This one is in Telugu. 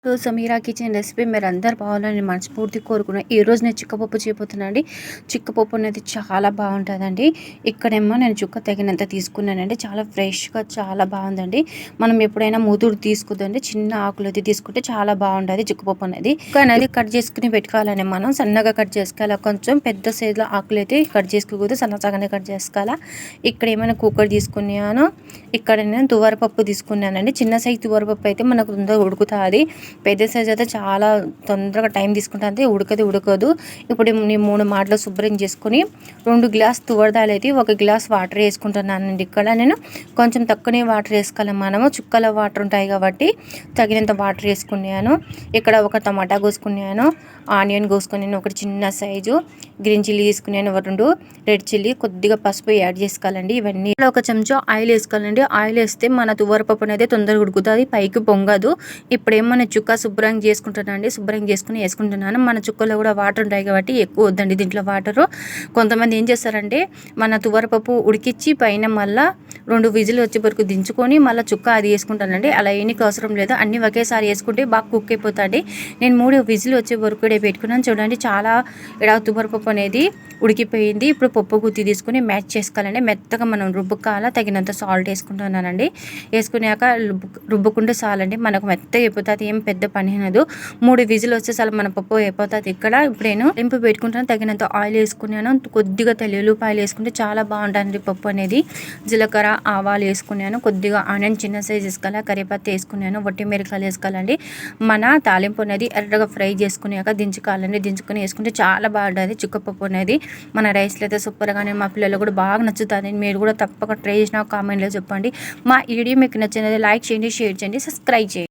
టు సమీరా కిచెన్ రెసిపీ మీరందరూ బాగున్నారని మనస్ఫూర్తిగా కోరుకున్నాను. ఈరోజు నేను చిక్కపప్పు చేయబోతున్నానండి. చిక్కపప్పు అనేది చాలా బాగుంటుందండి. ఇక్కడేమో నేను చుక్క తగినంత తీసుకున్నానండి. చాలా ఫ్రెష్గా చాలా బాగుందండి. మనం ఎప్పుడైనా ముదురు తీసుకుందండి, చిన్న ఆకులు అయితే తీసుకుంటే చాలా బాగుంటుంది చిక్కపప్పు అనేది. అనేది కట్ చేసుకుని పెట్టుకోవాలని మనం సన్నగా కట్ చేసుకోవాలి. కొంచెం పెద్ద సైజులో ఆకులు అయితే కట్ చేసుకోకూడదు, సన్నగా కట్ చేసుకోవాలా. ఇక్కడ ఏమైనా కుక్కర్ తీసుకున్నాను. ఇక్కడ నేను తువరపప్పు తీసుకున్నానండి. చిన్న సైజు తువరపప్పు అయితే మనకు తొందరగా ఉడుకుతుంది. పెద్ద సైజ్ అయితే చాలా తొందరగా టైం తీసుకుంటుంది, ఉడకదు. ఇప్పుడు నేను 3 మాటలు శుభ్రం చేసుకుని 2 గ్లాస్ తువరదాలు అయితే 1 గ్లాస్ వాటర్ వేసుకుంటున్నానండి. ఇక్కడ నేను కొంచెం తక్కువనే వాటర్ వేసుకోవాలి. మనము చుక్కల వాటర్ ఉంటాయి కాబట్టి తగినంత వాటర్ వేసుకున్నాను. ఇక్కడ ఒక టమాటా కోసుకున్నాను, ఆనియన్ కోసుకున్నాను, ఒకటి చిన్న సైజు గ్రీన్ చిల్లీ తీసుకున్నాను, 2 రెడ్ చిల్లీ, కొద్దిగా పసుపు యాడ్ చేసుకోవాలండి. ఇవన్నీ ఒక చెంచా ఆయిల్ వేసుకోవాలండి. ఆయిల్ వేస్తే మన తువరపప్పు అనేది తొందరగా ఉడుకుతుంది, పైకి పొంగదు. ఇప్పుడేమో మన చుక్క శుభ్రంగా చేసుకుంటున్నానండి. శుభ్రం చేసుకుని వేసుకుంటున్నాను. మన చుక్కలో కూడా వాటర్ ఉంటాయి కాబట్టి ఎక్కువ వద్దండి దీంట్లో వాటరు. కొంతమంది ఏం చేస్తారంటే మన తువరపప్పు ఉడికిచ్చి పైన మళ్ళీ 2 విజిల్ వచ్చే వరకు దించుకొని మళ్ళీ చుక్క అది వేసుకుంటానండి. అలా ఏనికి అవసరం లేదు, అన్నీ ఒకేసారి వేసుకుంటే బాగా కుక్ అయిపోతుంది. నేను 3 విజిల్ వచ్చే వరకు పెట్టుకున్నాను. చూడండి, చాలా ఇక్కడ తువరపప్పు అనేది ఉడికిపోయింది. ఇప్పుడు పప్పు గుత్తి తీసుకుని మ్యాచ్ చేసుకోవాలండి. మెత్తగా మనం రుబ్బుకాల తగినంత సాల్ట్ వేసుకుంటున్నానండి. వేసుకున్నాక రుబ్బుకుంటే చాలండి, మనకు మెత్తగా అయిపోతుంది. ఏం పెద్ద పని అనదు. 3 విజిల్ వచ్చే చాలా మన పప్పు అయిపోతుంది. ఇక్కడ ఇప్పుడు నేను ఇంపు పెట్టుకుంటాను. తగినంత ఆయిల్ వేసుకున్నాను. కొద్దిగా తెల్లుల్లిపాయలు వేసుకుంటే చాలా బాగుంటుంది పప్పు అనేది. జీలకర్ర, ఆవాలు వేసుకున్నాను. కొద్దిగా ఆనియన్ చిన్న సైజ్ వేసుకోవాలి, కరివేపాకు వేసుకున్నాను, వట్టి మిరపకాయలు వేసుకోవాలండి. మన తాలింపు అనేది ఎర్రగా ఫ్రై చేసుకున్నాక దించుకోవాలండి. దించుకొని వేసుకుంటే చాలా బాగుంటుంది చిక్కపప్పు అనేది. మన రైస్లో అయితే సూపర్గానే, మా పిల్లలు కూడా బాగా నచ్చుతుంది. మీరు కూడా తప్పక ట్రై చేసిన కామెంట్లో చెప్పండి. మా వీడియో మీకు నచ్చినది లైక్ చేయండి, షేర్ చేయండి, సబ్స్క్రైబ్ చేయండి.